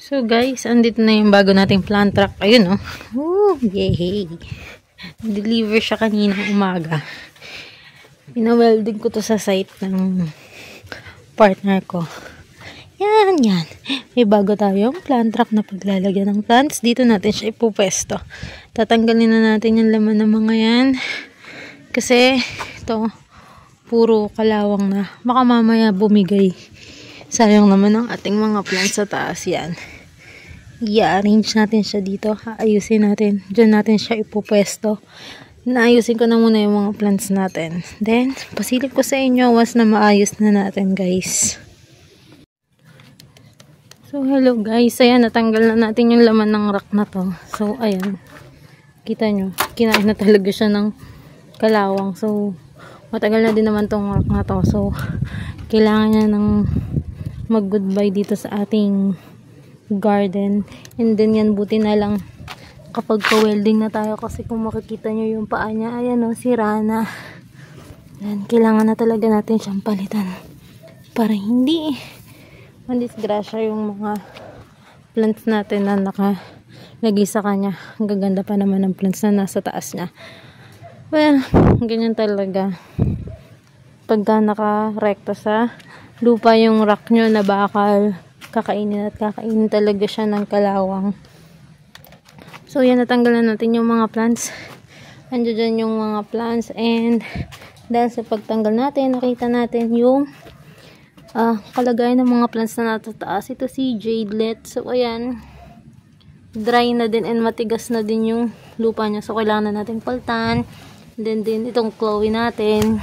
So guys, andito na yung bago nating plant truck. Ayun oh. Woo, yay. Deliver siya kaninang umaga. Pina-welding ko to sa site ng partner ko. Yan. May bago tayong plant truck na paglalagyan ng plants. Dito natin siya ipupwesto. Tatanggalin na natin yung laman ng mga yan. Kasi ito, puro kalawang na. Baka mamaya bumigay. Sayang naman ang ating mga plants sa taas yan. I-arrange natin siya dito. Ayusin natin. Diyan natin siya ipupwesto. Naayusin ko na muna yung mga plants natin. Then, pasilip ko sa inyo once na maayos na natin, guys. So, hello guys. Ayan, natanggal na natin yung laman ng rack na to. So, ayan. Kita nyo. Kinain na talaga siya ng kalawang. So, matagal na din naman tong rack na to. So, kailangan niya ng mag-goodbye dito sa ating garden. And then yan, buti na lang kapag ka-welding na tayo, kasi kung makikita nyo yung paa niya, ayan o, sira na. Yan, kailangan na talaga natin siyang palitan para hindi mandisgrasya yung mga plants natin na nakalagay sa kanya. Ang gaganda pa naman ng plants na nasa taas niya. Well, ganyan talaga pagka naka-rekta sa lupa yung rack nyo na bakal, kakainin at kakainin talaga siya ng kalawang. So yan, natanggal na natin yung mga plants. Andiyan dyan yung mga plants, and dahil sa pagtanggal natin, nakita natin yung kalagayan ng mga plants na nasa taas. Ito si Jadelet. So ayan, dry na din and matigas na din yung lupa niya. So kailangan na natin paltan. Then din itong Chloe natin,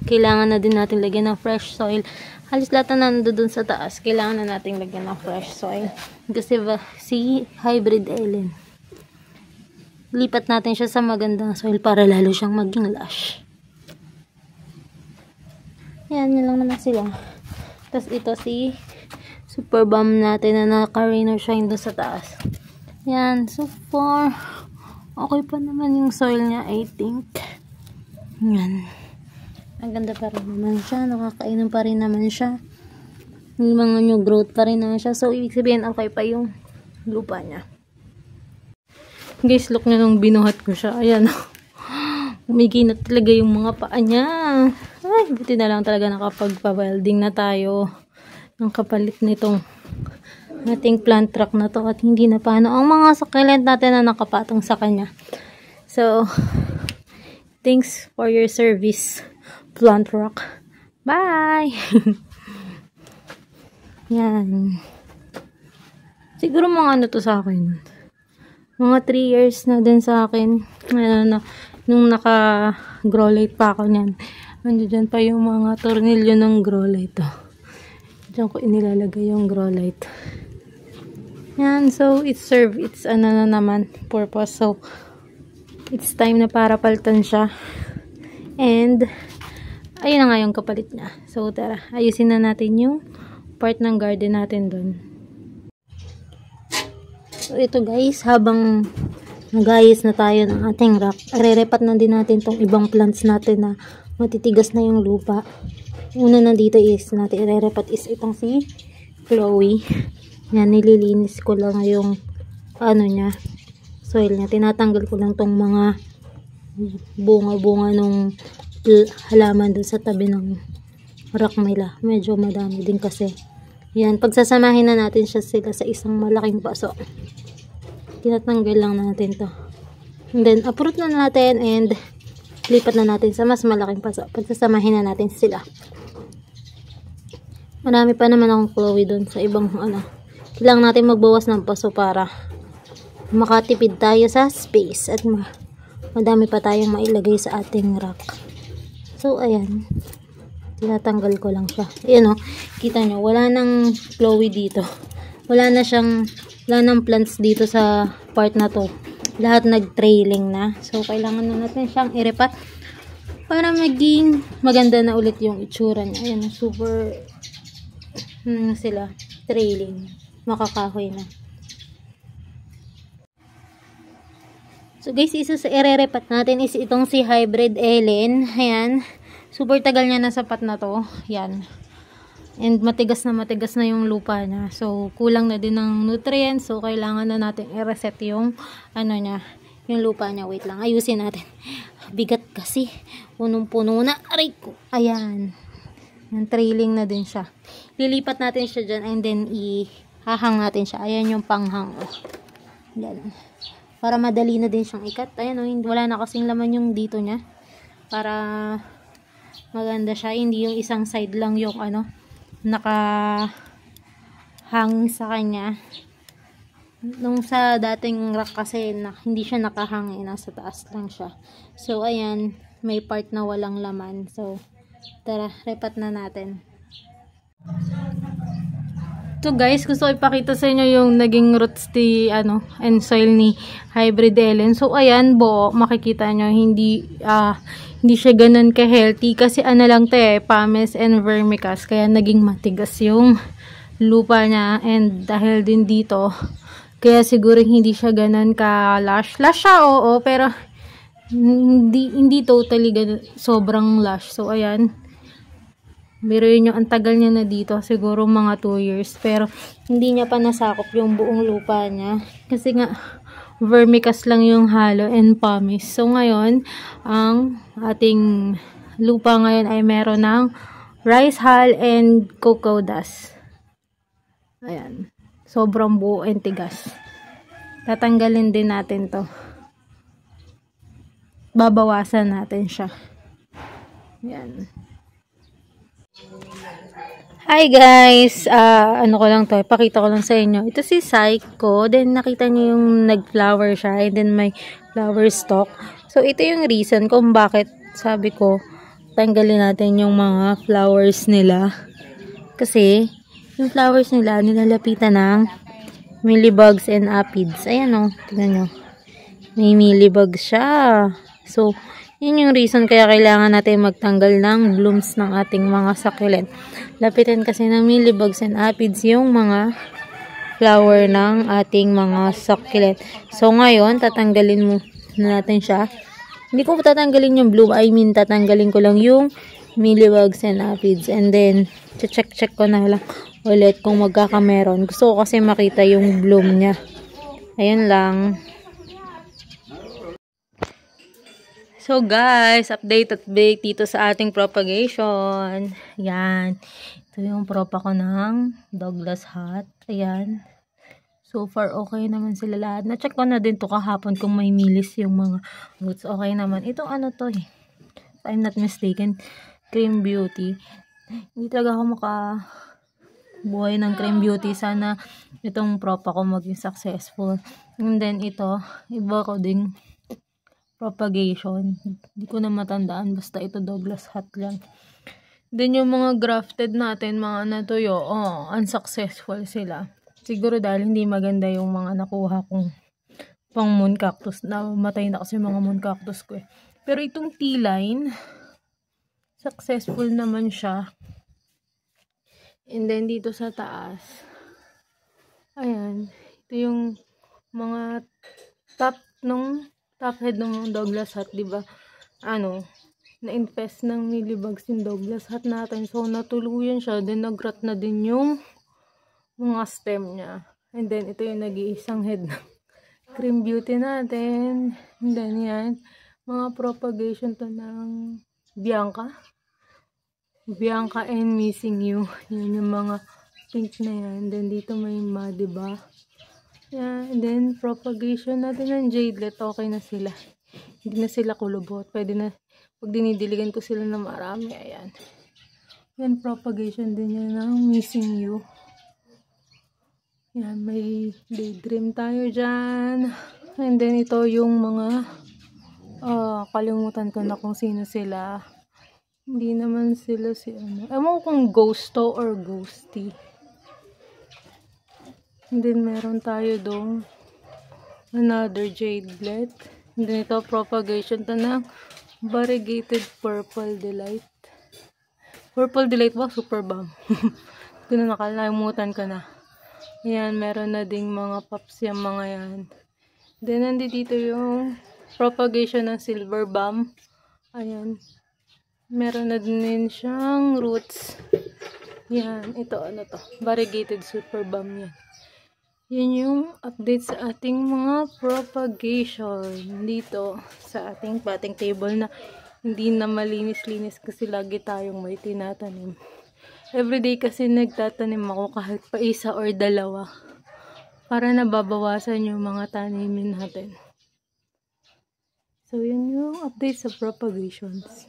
kailangan na din natin lagyan ng fresh soil. Halos lahat na nandoon sa taas, kailangan na natin lagyan ng fresh soil. Kasi si Hybrid Ellen, lipat natin siya sa magandang soil para lalo siyang maging lush. Yan lang naman sila. Tapos ito si Super Bomb natin na naka-rain or shine doon sa taas. Yan, so far okay pa naman yung soil niya, I think. Yan. Ang ganda pa rin naman siya. Nakakainom pa rin naman siya. Yung mga new growth pa rin naman siya. So, ibig sabihin, okay pa yung lupa niya. Guys, look nyo nung binuhat ko siya. Ayan. Umiginat talaga yung mga paa niya. Ay, buti na lang talaga nakapagpa-welding na tayo ng kapalit nitong ating plant truck na to. At hindi na paano ang mga succulent natin na nakapatong sa kanya. So, thanks for your service, plant rock. Bye! Yan. Siguro mga ano to sa akin. Mga 3 years na din sa akin. Nung naka-grow light pa ako niyan. Andiyan pa yung mga tornilyo ng grow light. Diyan ko inilalagay yung grow light. Yan. So, it's ano na naman, purpose. So, it's time na para palitan siya. And, ayun na nga yung kapalit niya. So, tara, ayusin na natin yung part ng garden natin dun. So, ito guys, habang nag-ayos na tayo ng ating rack, re-repat na din natin tong ibang plants natin na matitigas na yung lupa. Una na dito is natin re-repat is itong si Chloe. Yan, nililinis ko lang yung ano niya, soil niya. Tinatanggal ko lang tong mga bunga-bunga nung halaman doon sa tabi ng rack nila. Medyo madami din kasi. Yan, pagsasamahin na natin sila sa isang malaking paso. Tinatanggal lang natin to. And then, uproot na natin and lipat na natin sa mas malaking paso. Pagsasamahin na natin sila. Marami pa naman akong Chloe doon sa ibang ano. Kailangan natin magbawas ng paso para makatipid tayo sa space at madami pa tayong mailagay sa ating rack. So, ayan. Tinatanggal ko lang siya. Ayan o. Kita nyo, wala nang Chloe dito. Wala nang plants dito sa part na to. Lahat nag-trailing na. So, kailangan na natin siyang i-repat para maging maganda na ulit yung itsura niya. Ayan, super sila, trailing. Makakahoy na. So guys, isa sa ire-repat natin is itong si Hybrid Ellen. Ayan. Super tagal niya na sapat na to. Yan. And matigas na yung lupa niya. So, kulang na din ng nutrients. So, kailangan na natin i-reset yung, niya, yung lupa niya. Wait lang, ayusin natin. Bigat kasi. Punong-puno na. Aray ko. Ayan. Yung trailing na din siya. Lilipat natin siya dyan and then ihahang natin siya. Ayan yung panghang. Yan. Para madali na din siyang ikat. Ayan wala na kasing laman yung dito niya. Para maganda siya. Hindi yung isang side lang yung nakahangin sa kanya. Nung sa dating rack kasi hindi siya nakahangin, nasa taas lang siya. So ayan, may part na walang laman. So tara, repat na natin. So guys, gusto ko ipakita sa inyo yung naging roots and soil ni Hybrid Ellen. So ayan, makikita nyo hindi siya ganun ka-healthy kasi lang pumice and vermicast, kaya naging matigas yung lupa niya. And dahil din dito, kaya siguro hindi siya ganun ka-lush. Lush siya, oo, pero hindi totally sobrang lush. So ayan, biruin nyo, ang tagal niya na dito, siguro mga 2 years, pero hindi niya pa nasakop yung buong lupa niya kasi nga vermicast lang yung halo and pumice. So ngayon, ang ating lupa ngayon ay meron ng rice hull and cocoa dust. Ayan, sobrang buo and tigas. Tatanggalin din natin to, babawasan natin siya. Ayan. Hi guys, ko lang to, ipakita ko lang sa inyo. Ito si Psycho, then nakita niyo yung nag-flower siya, and then may flower stalk. So ito yung reason kung bakit sabi ko tanggalin natin yung mga flowers nila. Kasi yung flowers nila nilalapitan ng mealybugs and aphids. Ayan tingnan nyo. May mealybugs siya. So yun yung reason kaya kailangan natin magtanggal ng blooms ng ating mga succulent. Lapitan kasi ng mealybugs and aphids yung mga flower ng ating mga succulent. So ngayon, tatanggalin muna natin siya. Hindi ko tatanggalin yung bloom. I mean, tatanggalin ko lang yung mealybugs and aphids. And then, check ko na lang ulit kung magkakameron. Gusto ko kasi makita yung bloom niya. Ayun lang. So guys, update dito sa ating propagation. Yan. Ito yung propa ko ng Douglas hat. Ayan. So far, okay naman sila lahat. Na-check ko na din to kahapon kung may milis yung mga roots. Okay naman. Itong to eh. If I'm not mistaken, Cream Beauty. Hindi talaga ako makabuhay ng Cream Beauty. Sana itong propa ko maging successful. And then ito, iba ko din propagation. Hindi ko na matandaan. Basta ito Douglas hat lang. Then yung mga grafted natin, mga natuyo, unsuccessful sila. Siguro dahil hindi maganda yung mga nakuha kong pang moon cactus. Namatay na kasi mga moon cactus ko eh. Pero itong T-line, successful naman siya. And then dito sa taas, ayan, ito yung mga top head ng Douglas hat, diba? Na-infest ng mealybugs yung Douglas hat natin. So, natuluyan siya. Then, nag-rot na din yung mga stem niya. And then, ito yung nag-iisang head ng Cream Beauty natin. And then, yan. Mga propagation to ng Bianca and Missing You. Yan yung mga pink na yan. Then, dito may diba? Yeah, and then propagation natin ng Jadelet, okay na sila. Hindi na sila kulubot. Pwede na, pag dinidiligan ko sila na marami, ayan. Yan, propagation din yan ng Missing You. Yan, may daydream tayo dyan. And then ito yung mga, kalimutan ko na kung sino sila. Hindi naman sila ewan kung ghosto or ghosty. And then, meron tayo dong another Jadelet. And then, ito, propagation to ng variegated Purple Delight. Purple Delight ba? Super bomb. Ito na, nakalimutan ko na. Ayan, meron na ding mga pops yung mga yan. Then, nandito yung propagation ng Silver Bomb. Ayan. Meron na din siyang roots. Yan, ito ano to, variegated super balm yan. Yan yung update sa ating mga propagation dito sa ating potting table na hindi na malinis-linis kasi lagi tayong may tinatanim. Everyday kasi nagtatanim ako kahit pa isa or dalawa para nababawasan yung mga tanimin natin. So, yun yung update sa propagations.